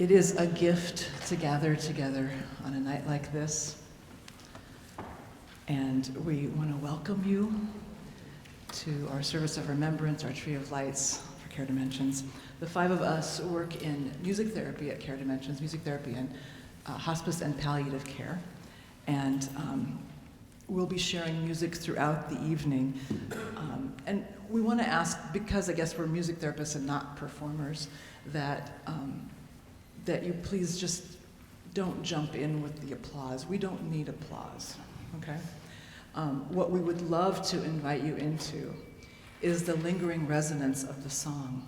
It is a gift to gather together on a night like this, and we want to welcome you to our service of remembrance, our tree of lights for Care Dimensions. The five of us work in music therapy at Care Dimensions, music therapy and hospice and palliative care, and we'll be sharing music throughout the evening. And we want to ask, because I guess we're music therapists and not performers, that you please just don't jump in with the applause. We don't need applause, okay? What we would love to invite you into is the lingering resonance of the song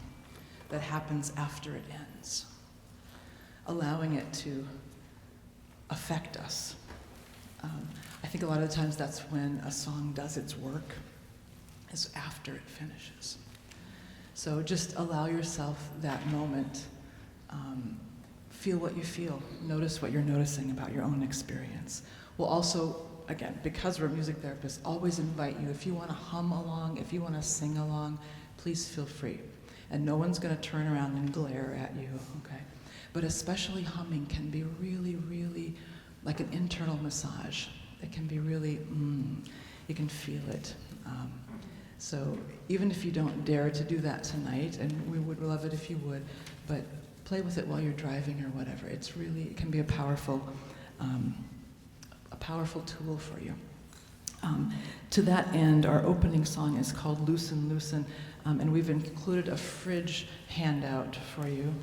that happens after it ends, allowing it to affect us. I think a lot of the times that's when a song does its work, is after it finishes. So just allow yourself that moment. Feel what you feel. Notice what you're noticing about your own experience. We'll also, again, because we're music therapists, always invite you, if you want to hum along, if you want to sing along, please feel free. And no one's going to turn around and glare at you, okay? But especially humming can be really, really like an internal massage. It can be really, you can feel it. So even if you don't dare to do that tonight, and we would love it if you would, but play with it while you're driving or whatever. It can be a powerful tool for you. To that end, our opening song is called Loosen, Loosen, and we've included a fridge handout for you.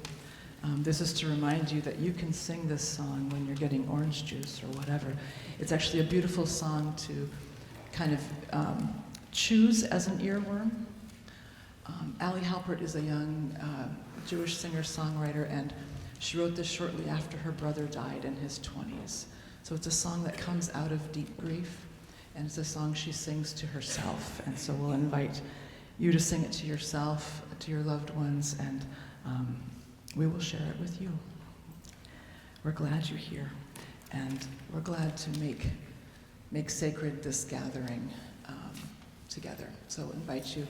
This is to remind you that you can sing this song when you're getting orange juice or whatever. It's actually a beautiful song to kind of choose as an earworm. Allie Halpert is a young Jewish singer-songwriter, and she wrote this shortly after her brother died in his 20s. So it's a song that comes out of deep grief, and it's a song she sings to herself. And so we'll invite you to sing it to yourself, to your loved ones, and we will share it with you. We're glad you're here, and we're glad to make sacred this gathering together. So invite you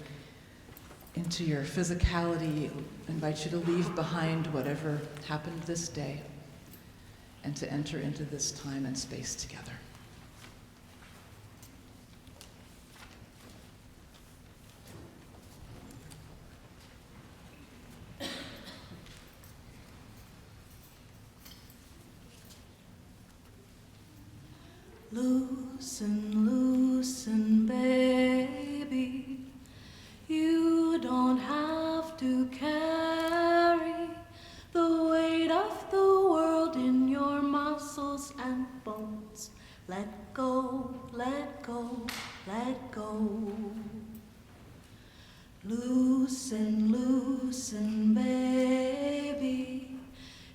into your physicality, invite you to leave behind whatever happened this day and to enter into this time and space together. Loosen, loosen, baby. You don't have to carry the weight of the world in your muscles and bones. Let go, let go, let go. Loosen, loosen, baby.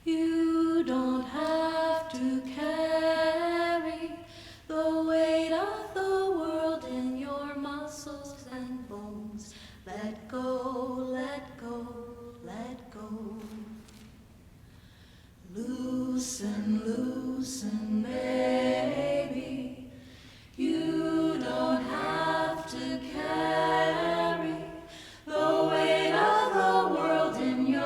You don't have to carry the weight of the world in your muscles and bones. Let go, let go, let go. Loosen, loosen, baby. You don't have to carry the weight of the world in your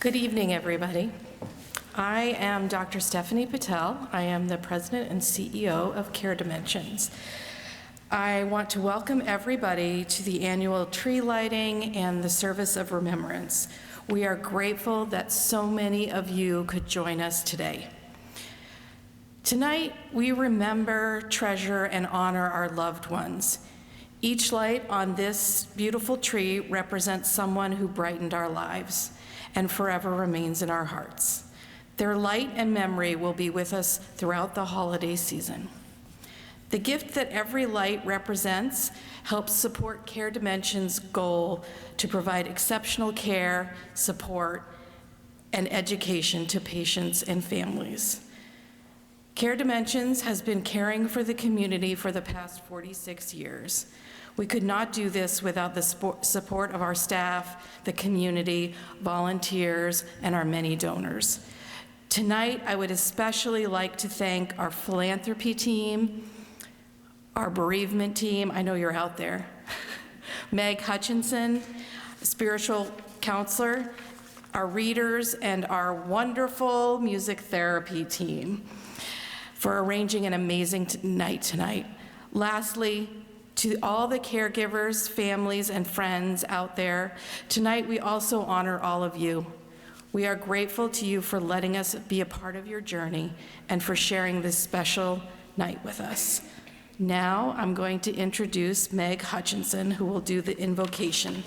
Good evening, everybody. I am Dr. Stephanie Patel. I am the President and CEO of Care Dimensions. I want to welcome everybody to the annual tree lighting and the service of remembrance. We are grateful that so many of you could join us today. Tonight, we remember, treasure, and honor our loved ones. Each light on this beautiful tree represents someone who brightened our lives and forever remains in our hearts. Their light and memory will be with us throughout the holiday season. The gift that every light represents helps support Care Dimensions' goal to provide exceptional care, support, and education to patients and families. Care Dimensions has been caring for the community for the past 46 years. We could not do this without the support of our staff, the community, volunteers, and our many donors. Tonight, I would especially like to thank our philanthropy team, our bereavement team, I know you're out there, Meg Hutchinson, spiritual counselor, our readers, and our wonderful music therapy team for arranging an amazing night tonight. Lastly, to all the caregivers, families, and friends out there, tonight we also honor all of you. We are grateful to you for letting us be a part of your journey and for sharing this special night with us. Now I'm going to introduce Meg Hutchinson, who will do the invocation.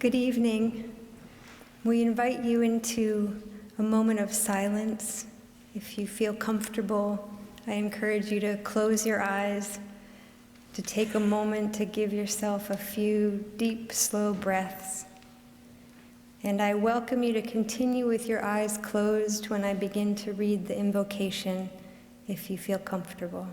Good evening. We invite you into a moment of silence. If you feel comfortable, I encourage you to close your eyes, to take a moment to give yourself a few deep, slow breaths. And I welcome you to continue with your eyes closed when I begin to read the invocation, if you feel comfortable.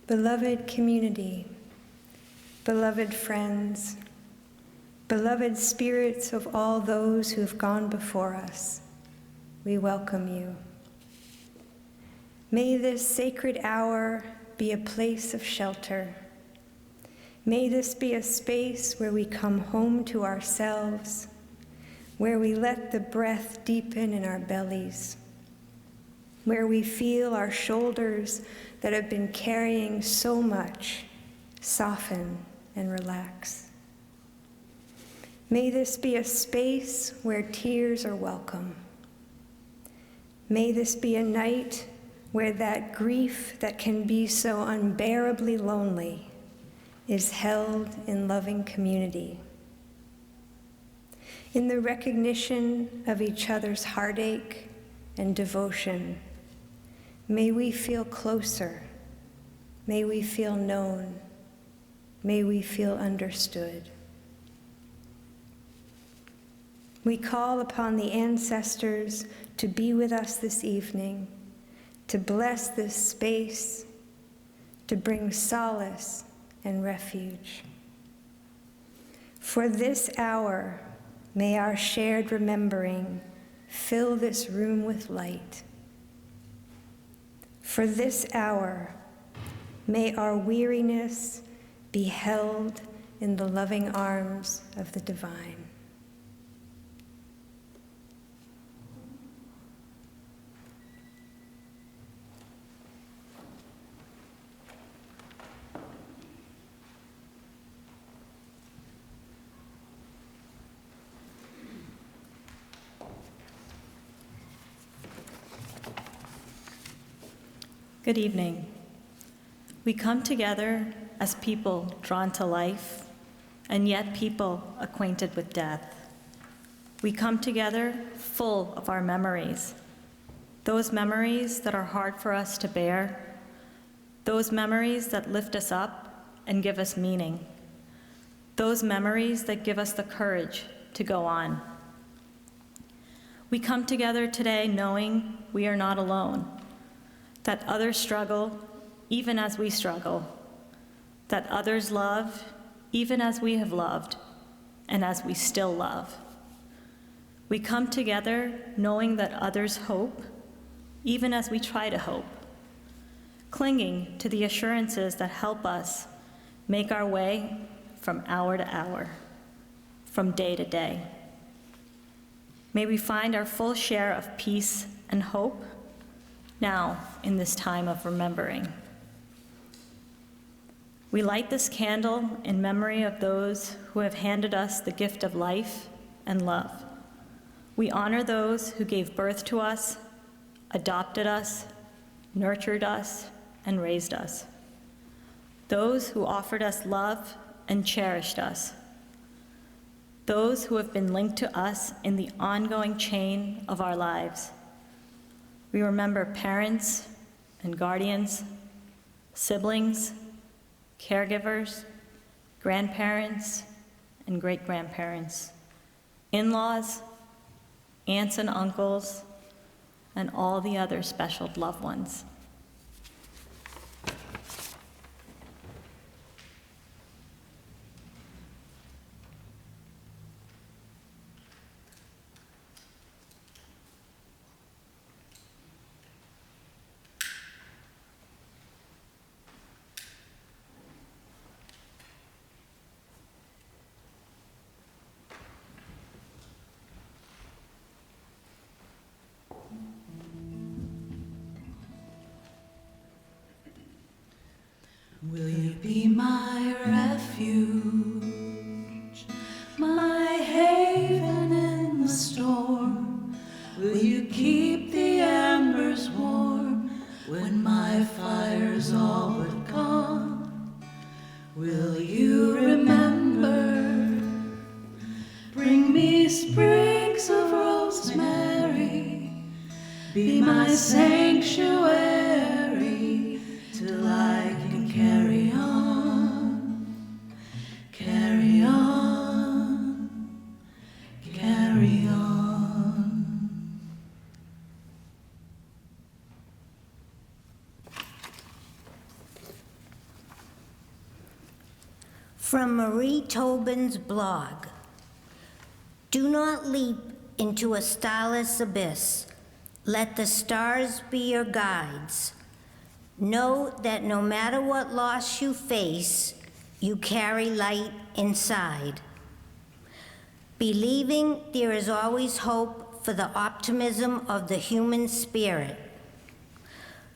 Beloved community, beloved friends, beloved spirits of all those who have gone before us, we welcome you. May this sacred hour be a place of shelter. May this be a space where we come home to ourselves, where we let the breath deepen in our bellies, where we feel our shoulders that have been carrying so much soften and relax. May this be a space where tears are welcome. May this be a night where that grief that can be so unbearably lonely is held in loving community. In the recognition of each other's heartache and devotion, may we feel closer, may we feel known, may we feel understood. We call upon the ancestors to be with us this evening, to bless this space, to bring solace and refuge. For this hour, may our shared remembering fill this room with light. For this hour, may our weariness be held in the loving arms of the divine. Good evening. We come together as people drawn to life and yet people acquainted with death. We come together full of our memories, those memories that are hard for us to bear, those memories that lift us up and give us meaning, those memories that give us the courage to go on. We come together today knowing we are not alone, that others struggle even as we struggle, that others love even as we have loved and as we still love. We come together knowing that others hope even as we try to hope, clinging to the assurances that help us make our way from hour to hour, from day to day. May we find our full share of peace and hope now in this time of remembering. We light this candle in memory of those who have handed us the gift of life and love. We honor those who gave birth to us, adopted us, nurtured us, and raised us. Those who offered us love and cherished us. Those who have been linked to us in the ongoing chain of our lives. We remember parents and guardians, siblings, caregivers, grandparents and great-grandparents, in-laws, aunts and uncles, and all the other special loved ones. Will you be my refuge, my haven in the storm? Will you keep the embers warm when my fire's all but gone? Will you remember? Bring me sprigs of rosemary, be my sanctuary till I can carry on, carry on, carry on. From Marie Tobin's blog. Do not leap into a starless abyss. Let the stars be your guides. Know that no matter what loss you face, you carry light inside. Believing there is always hope for the optimism of the human spirit.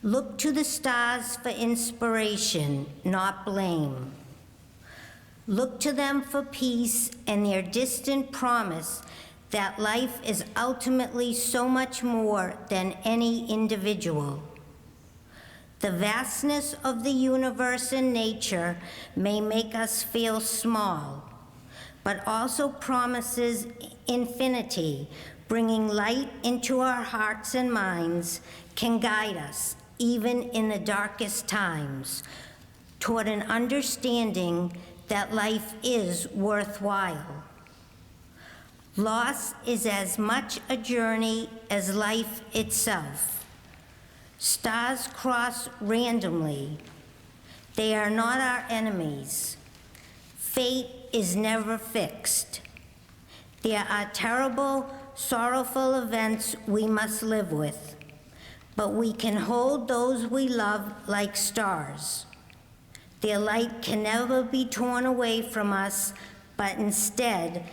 Look to the stars for inspiration, not blame. Look to them for peace and their distant promise that life is ultimately so much more than any individual. The vastness of the universe and nature may make us feel small, but also promises infinity, bringing light into our hearts and minds, can guide us, even in the darkest times, toward an understanding that life is worthwhile. Loss is as much a journey as life itself. Stars cross randomly. They are not our enemies. Fate is never fixed. There are terrible, sorrowful events we must live with, but we can hold those we love like stars. Their light can never be torn away from us, but instead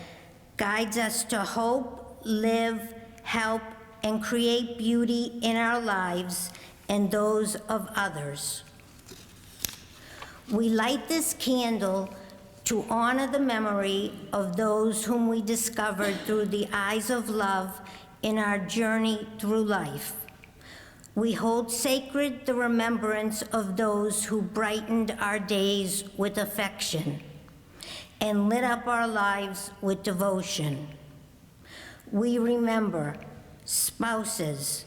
guides us to hope, live, help, and create beauty in our lives and those of others. We light this candle to honor the memory of those whom we discovered through the eyes of love in our journey through life. We hold sacred the remembrance of those who brightened our days with affection. and lit up our lives with devotion. We remember spouses,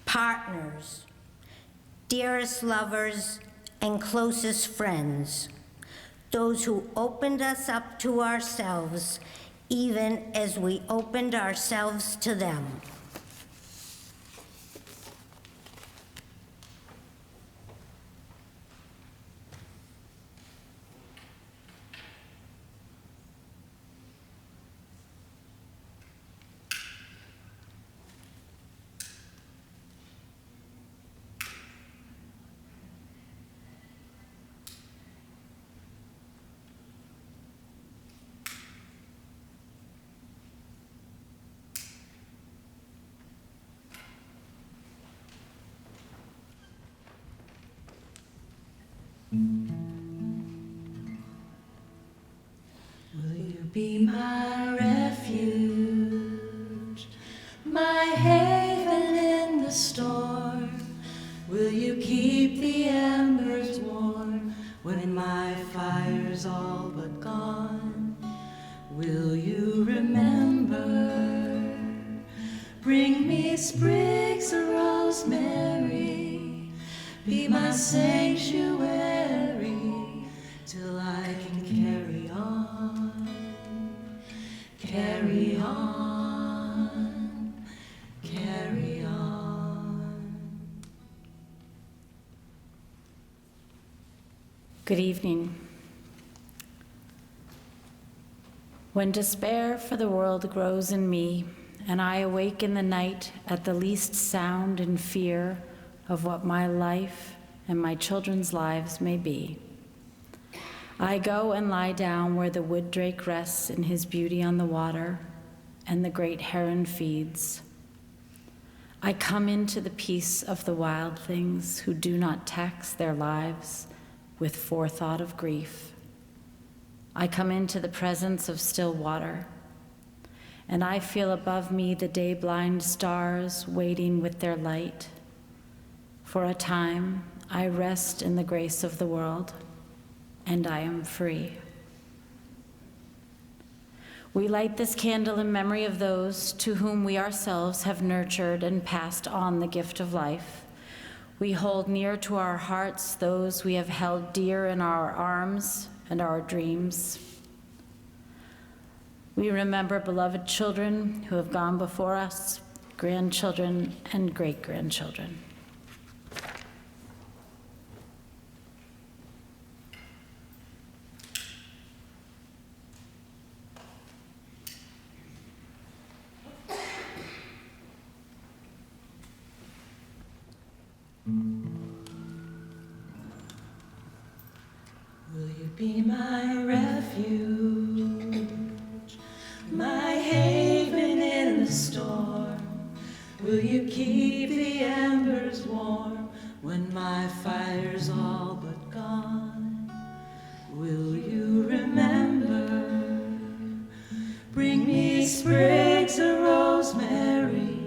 partners, dearest lovers, and closest friends, those who opened us up to ourselves, even as we opened ourselves to them. Will you be my refuge, my haven in the storm? Will you keep the embers warm when my fire's all but gone? Will you remember? Bring me sprigs of rosemary, be my sanctuary till I can carry on, carry on, carry on. Good evening. When despair for the world grows in me, and I awake in the night at the least sound in fear of what my life and my children's lives may be, I go and lie down where the wood drake rests in his beauty on the water, and the great heron feeds. I come into the peace of the wild things who do not tax their lives with forethought of grief. I come into the presence of still water, and I feel above me the day-blind stars waiting with their light. For a time, I rest in the grace of the world, and I am free. We light this candle in memory of those to whom we ourselves have nurtured and passed on the gift of life. We hold near to our hearts those we have held dear in our arms and our dreams. We remember beloved children who have gone before us, grandchildren and great-grandchildren. Will you be my refuge, my haven in the storm? Will you keep the embers warm when my fire's all but gone? Will you remember? Bring me sprigs of rosemary,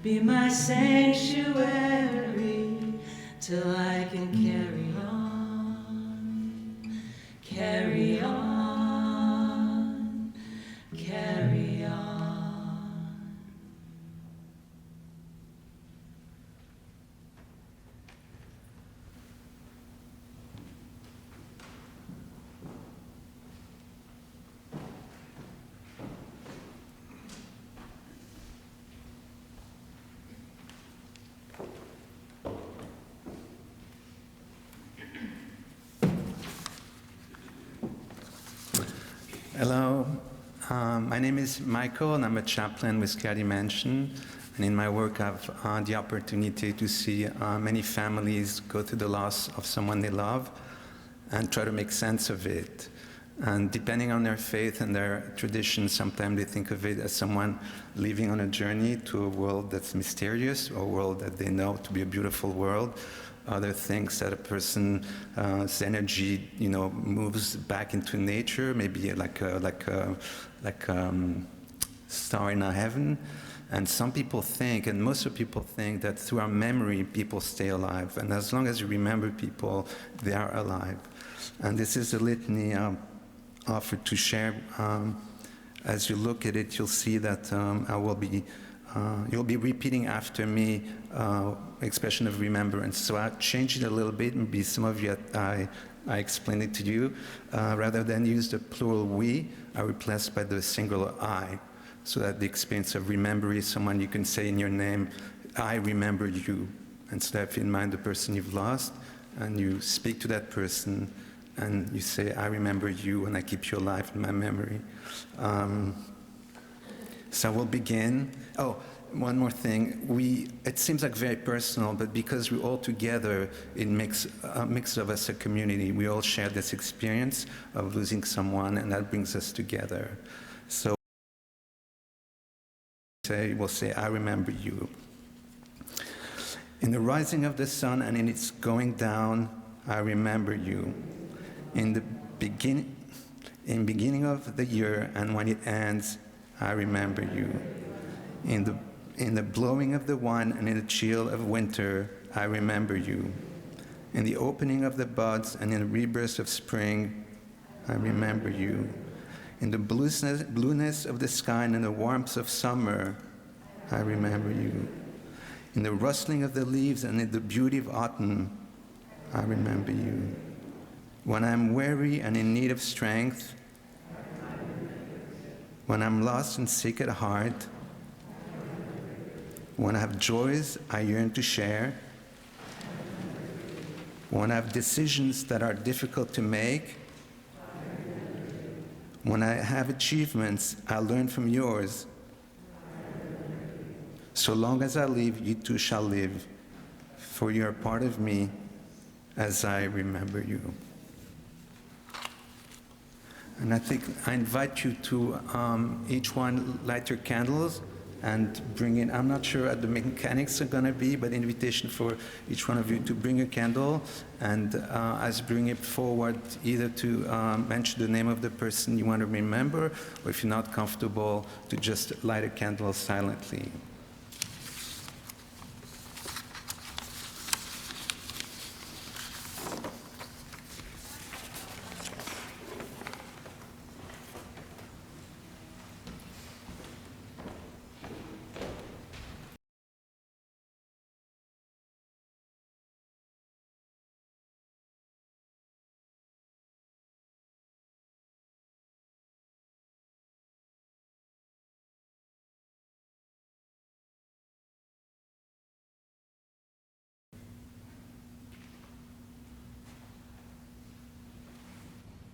be my sanctuary till I can carry on, carry on, carry on. Hello, my name is Michael, and I'm a chaplain with Cant We Still. And in my work, I've the opportunity to see many families go through the loss of someone they love and try to make sense of it. And depending on their faith and their tradition, sometimes they think of it as someone leaving on a journey to a world that's mysterious, or a world that they know to be a beautiful world. Other things that a person's energy, moves back into nature, maybe like a star in a heaven. And some people think, and most of people think, that through our memory, people stay alive. And as long as you remember people, they are alive. And this is a litany offered to share. As you look at it, you'll see that you'll be repeating after me expression of remembrance. So I changed it a little bit. Maybe some of you, I explained it to you. Rather than use the plural we, I replaced by the singular I, so that the experience of remembering someone, you can say in your name, I remember you. And so that in mind the person you've lost, and you speak to that person, and you say, I remember you, and I keep you alive in my memory. So we'll begin. Oh, one more thing. It seems like very personal, but because we're all together, it makes a mix of us a community. We all share this experience of losing someone, and that brings us together. So we'll say, I remember you. In the rising of the sun and in its going down, I remember you. In the beginning of the year and when it ends, I remember you. In the blowing of the wine and in the chill of winter, I remember you. In the opening of the buds and in the rebirth of spring, I remember you. In the blueness of the sky and in the warmth of summer, I remember you. In the rustling of the leaves and in the beauty of autumn, I remember you. When I'm weary and in need of strength, when I'm lost and sick at heart, when I have joys I yearn to share, when I have decisions that are difficult to make, when I have achievements I learn from yours, so long as I live, you too shall live, for you are part of me as I remember you. And I think I invite you to each one light your candles and bring in, I'm not sure what the mechanics are going to be, but invitation for each one of you to bring a candle and as bring it forward, either to mention the name of the person you want to remember, or if you're not comfortable, to just light a candle silently.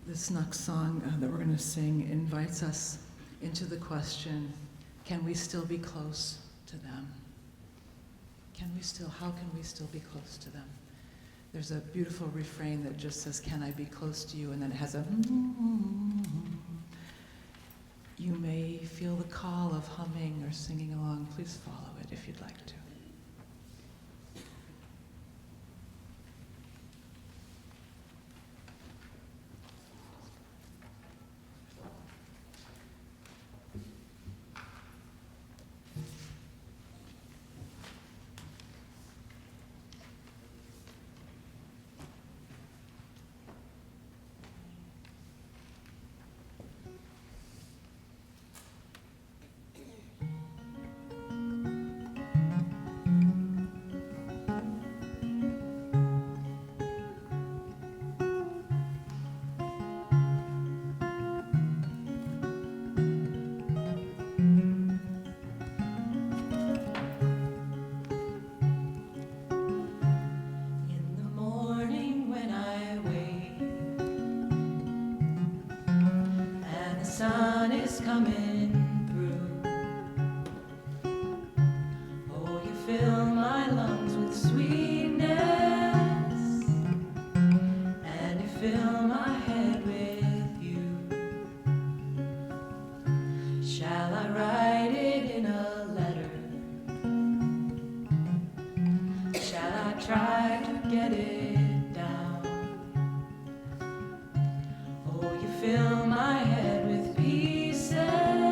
This next song that we're going to sing invites us into the question, can we still be close to them? How can we still be close to them? There's a beautiful refrain that just says, can I be close to you? And then it has a You may feel the call of humming or singing along. Please follow it if you'd like to. Fill my head with pieces.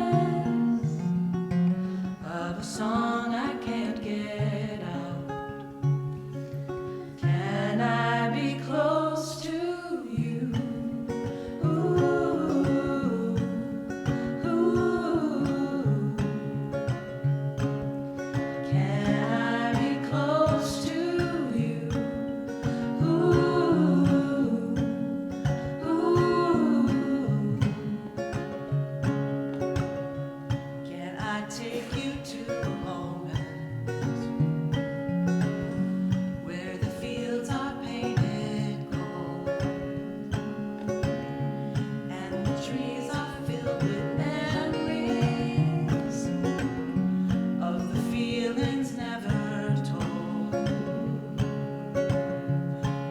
I take you to a moment where the fields are painted gold and the trees are filled with memories of the feelings never told.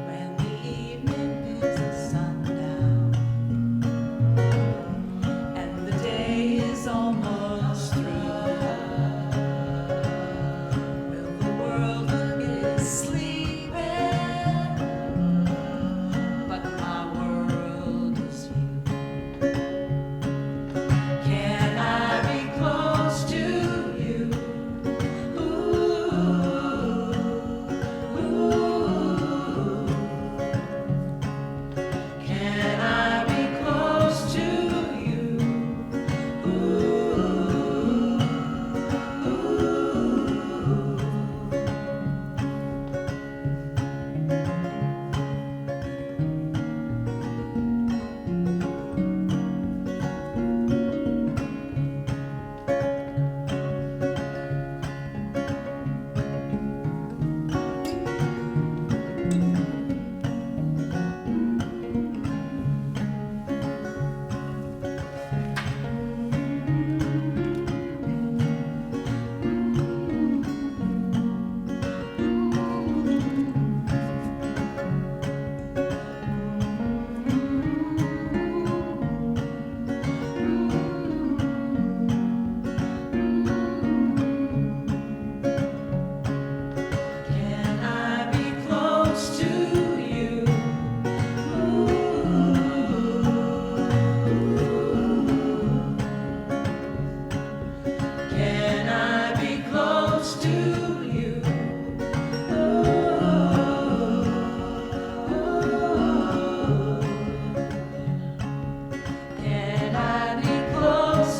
When the evening pins the sundown and the day is almost through, will the world is sleeping, but my world is you. Can I be close to you? Can I be close to you? Can I be close to you? Can I be close to you? Can I be close to you? Can I be close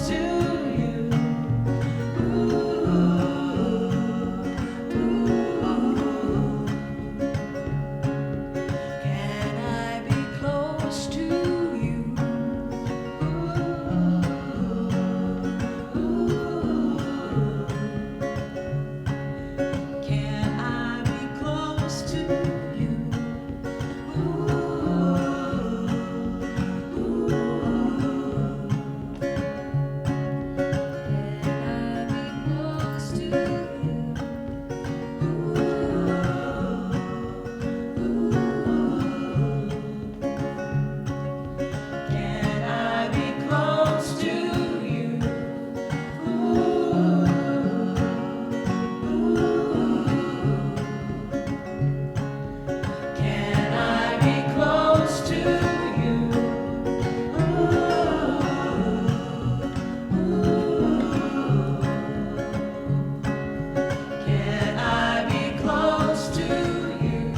to you? Can I be close to you? Can I be close to Can I be close to you? Can I be close to you? Can I be close to you?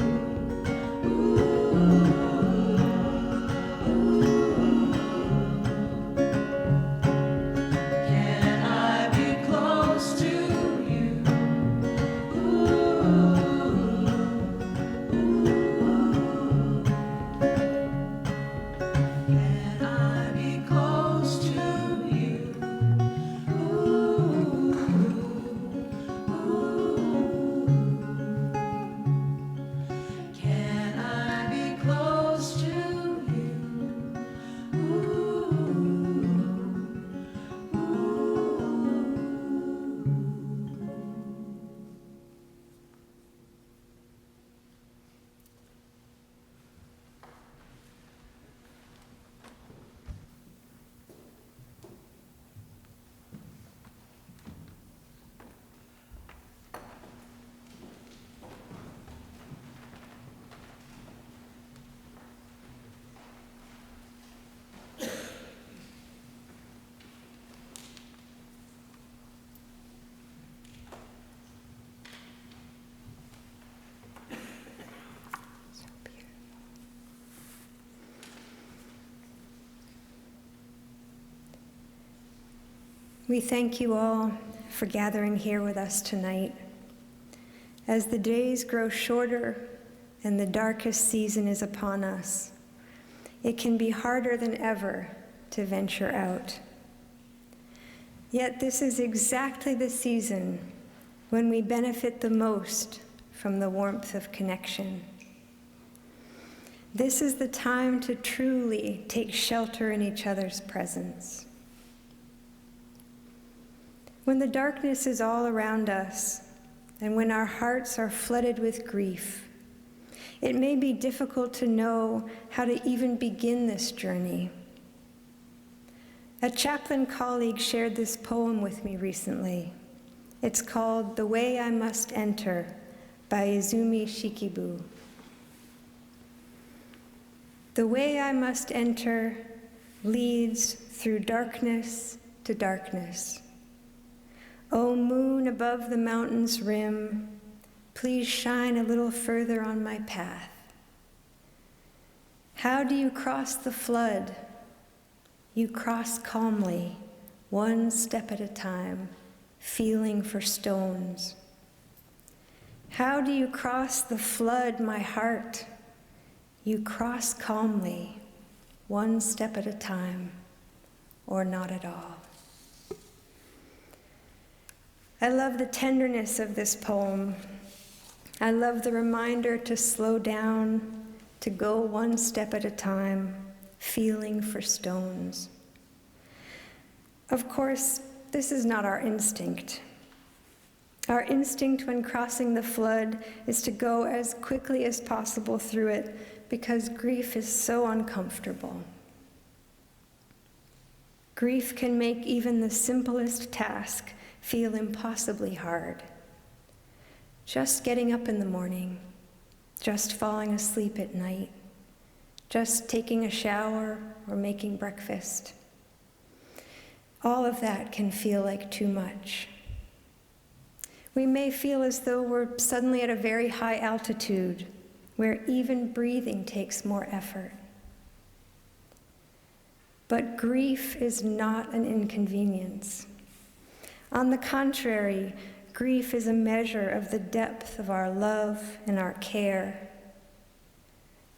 Can I be close to you? Can I be close to you? Can I be close to We thank you all for gathering here with us tonight. As the days grow shorter and the darkest season is upon us, it can be harder than ever to venture out. Yet this is exactly the season when we benefit the most from the warmth of connection. This is the time to truly take shelter in each other's presence. When the darkness is all around us, and when our hearts are flooded with grief, it may be difficult to know how to even begin this journey. A chaplain colleague shared this poem with me recently. It's called "The Way I Must Enter" by Izumi Shikibu. The way I must enter leads through darkness to darkness. O moon above the mountain's rim, please shine a little further on my path. How do you cross the flood? You cross calmly, one step at a time, feeling for stones. How do you cross the flood, my heart? You cross calmly, one step at a time, or not at all. I love the tenderness of this poem. I love the reminder to slow down, to go one step at a time, feeling for stones. Of course, this is not our instinct. Our instinct when crossing the flood is to go as quickly as possible through it because grief is so uncomfortable. Grief can make even the simplest task feel impossibly hard. Just getting up in the morning, just falling asleep at night, just taking a shower or making breakfast. All of that can feel like too much. We may feel as though we're suddenly at a very high altitude, where even breathing takes more effort. But grief is not an inconvenience. On the contrary, grief is a measure of the depth of our love and our care.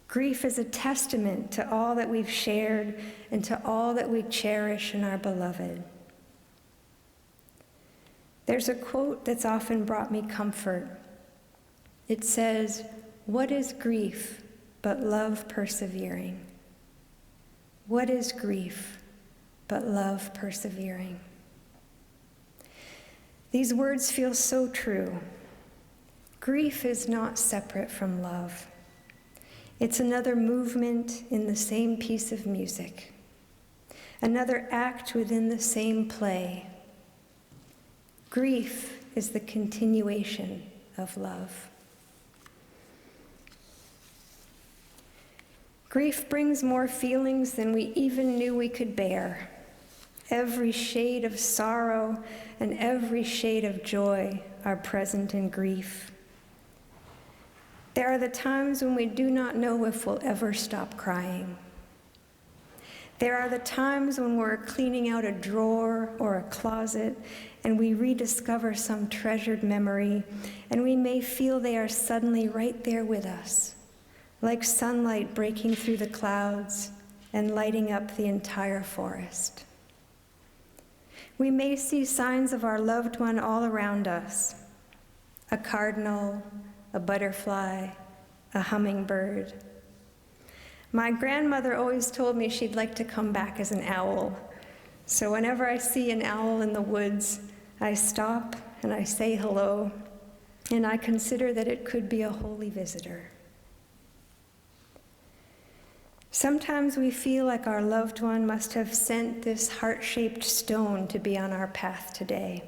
Grief is a testament to all that we've shared and to all that we cherish in our beloved. There's a quote that's often brought me comfort. It says, "What is grief but love persevering?" What is grief but love persevering? These words feel so true. Grief is not separate from love. It's another movement in the same piece of music, another act within the same play. Grief is the continuation of love. Grief brings more feelings than we even knew we could bear. Every shade of sorrow and every shade of joy are present in grief. There are the times when we do not know if we'll ever stop crying. There are the times when we're cleaning out a drawer or a closet and we rediscover some treasured memory, and we may feel they are suddenly right there with us, like sunlight breaking through the clouds and lighting up the entire forest. We may see signs of our loved one all around us: a cardinal, a butterfly, a hummingbird. My grandmother always told me she'd like to come back as an owl. So whenever I see an owl in the woods, I stop and I say hello, and I consider that it could be a holy visitor. Sometimes we feel like our loved one must have sent this heart-shaped stone to be on our path today,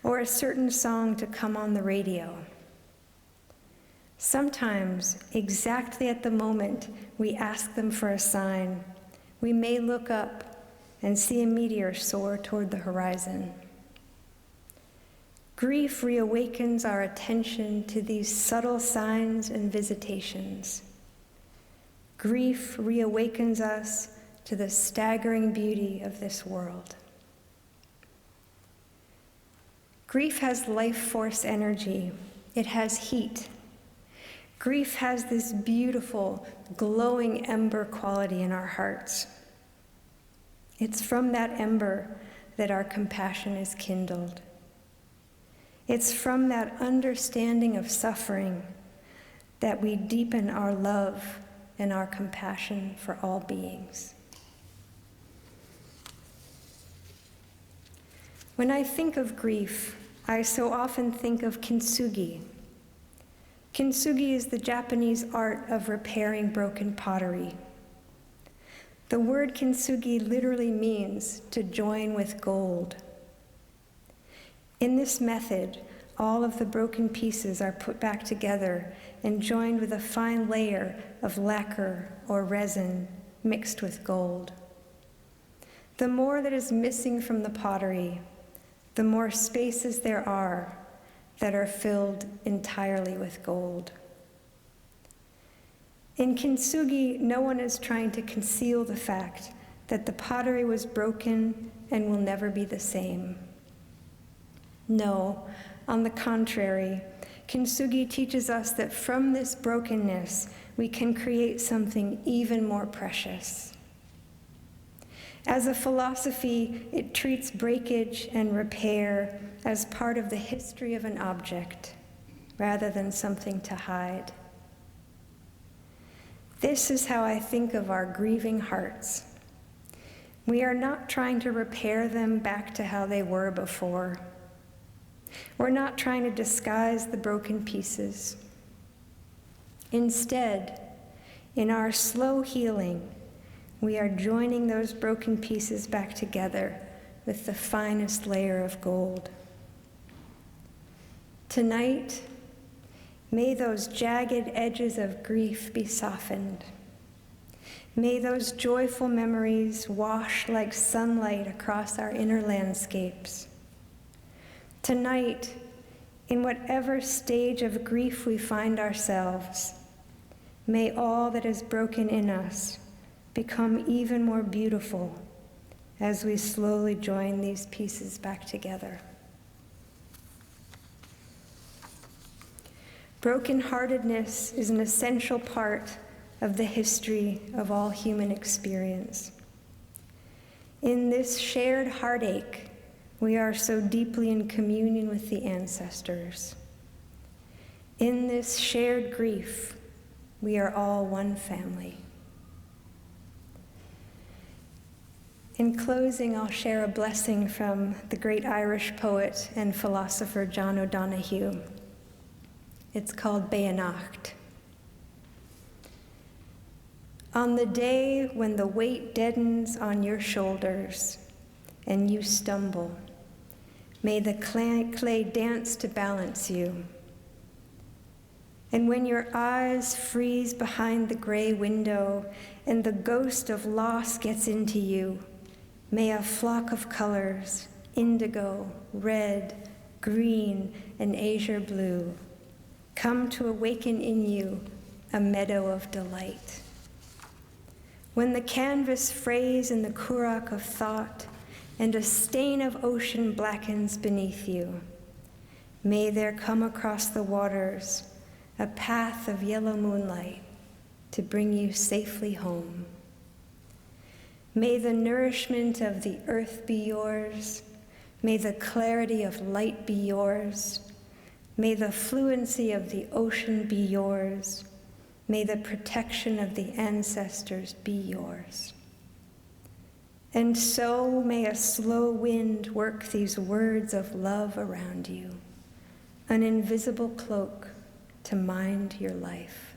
or a certain song to come on the radio. Sometimes, exactly at the moment we ask them for a sign, we may look up and see a meteor soar toward the horizon. Grief reawakens our attention to these subtle signs and visitations. Grief reawakens us to the staggering beauty of this world. Grief has life force energy. It has heat. Grief has this beautiful, glowing ember quality in our hearts. It's from that ember that our compassion is kindled. It's from that understanding of suffering that we deepen our love and our compassion for all beings. When I think of grief, I so often think of kintsugi. Kintsugi is the Japanese art of repairing broken pottery. The word kintsugi literally means to join with gold. In this method, all of the broken pieces are put back together and joined with a fine layer of lacquer or resin mixed with gold. The more that is missing from the pottery, the more spaces there are that are filled entirely with gold. In kintsugi, no one is trying to conceal the fact that the pottery was broken and will never be the same. No, on the contrary, kintsugi teaches us that from this brokenness, we can create something even more precious. As a philosophy, it treats breakage and repair as part of the history of an object, rather than something to hide. This is how I think of our grieving hearts. We are not trying to repair them back to how they were before. We're not trying to disguise the broken pieces. Instead, in our slow healing, we are joining those broken pieces back together with the finest layer of gold. Tonight, may those jagged edges of grief be softened. May those joyful memories wash like sunlight across our inner landscapes. Tonight, in whatever stage of grief we find ourselves, may all that is broken in us become even more beautiful as we slowly join these pieces back together. Brokenheartedness is an essential part of the history of all human experience. In this shared heartache, we are so deeply in communion with the ancestors. In this shared grief, we are all one family. In closing, I'll share a blessing from the great Irish poet and philosopher John O'Donoghue. It's called Beannacht. On the day when the weight deadens on your shoulders and you stumble, may the clay dance to balance you. And when your eyes freeze behind the gray window and the ghost of loss gets into you, may a flock of colors, indigo, red, green, and azure blue, come to awaken in you a meadow of delight. When the canvas frays in the currach of thought and a stain of ocean blackens beneath you, may there come across the waters a path of yellow moonlight to bring you safely home. May the nourishment of the earth be yours. May the clarity of light be yours. May the fluency of the ocean be yours. May the protection of the ancestors be yours. And so may a slow wind work these words of love around you, an invisible cloak to mind your life.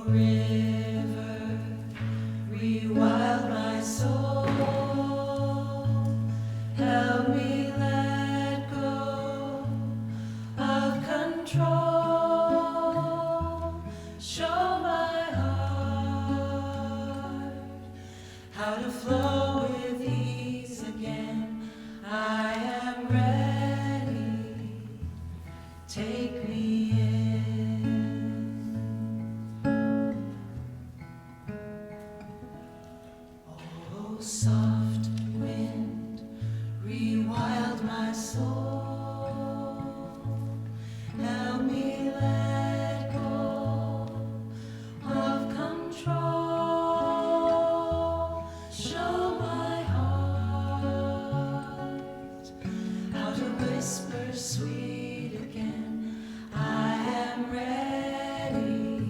River, rewind. soft wind, rewild my soul. Help me let go of control. Show my heart how to whisper sweet again. I am ready.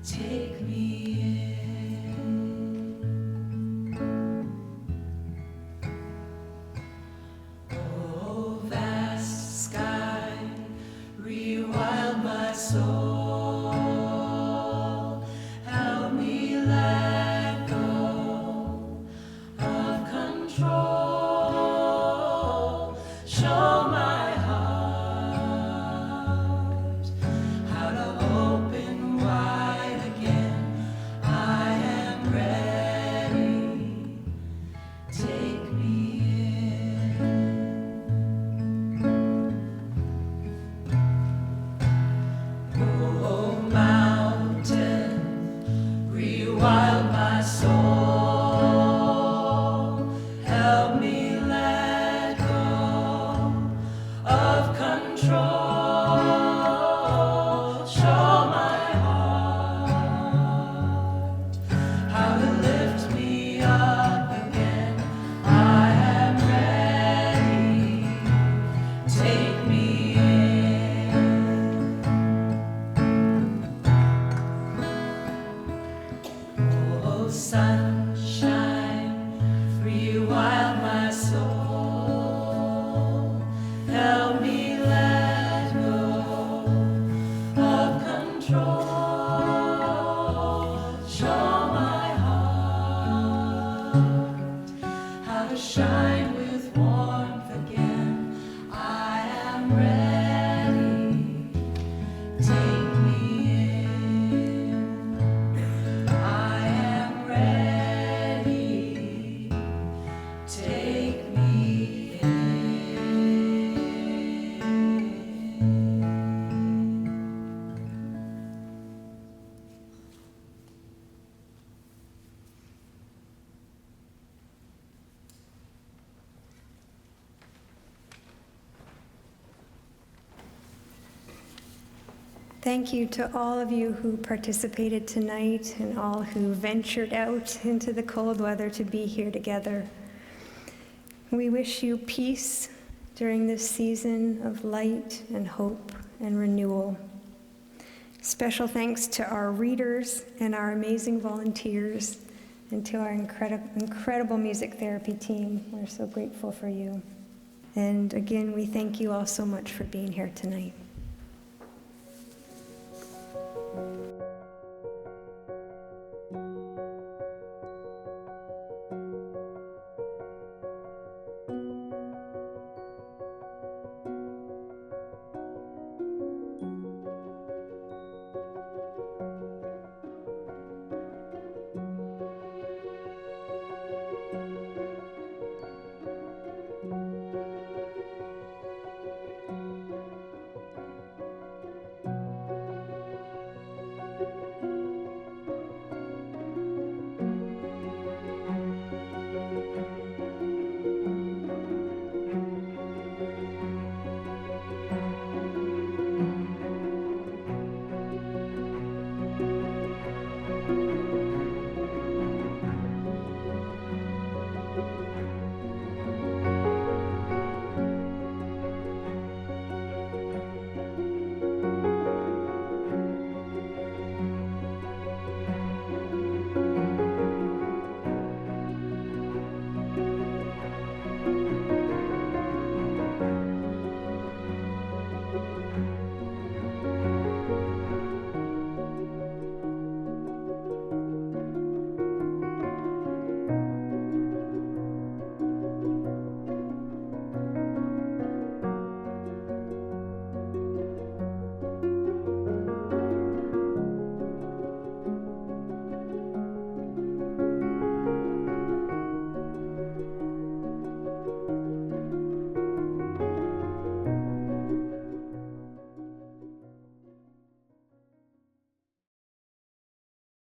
Take me in. Oh, vast sky, rewild my soul. Help me let go of control. Show my heart how to open wide again. I am ready. Take me in. Oh, mountain, rewild my soul. Help me let go of control. Show my heart how to lift me up again. I am ready. Take me in. Oh, sunshine, rewild my soul. Help me let go of control. Show my heart how to shine with warmth again. I am ready. Take me in. I am ready. Take me in. Thank you to all of you who participated tonight and all who ventured out into the cold weather to be here together. We wish you peace during this season of light and hope and renewal. Special thanks to our readers and our amazing volunteers and to our incredible music therapy team. We're so grateful for you. And again, we thank you all so much for being here tonight.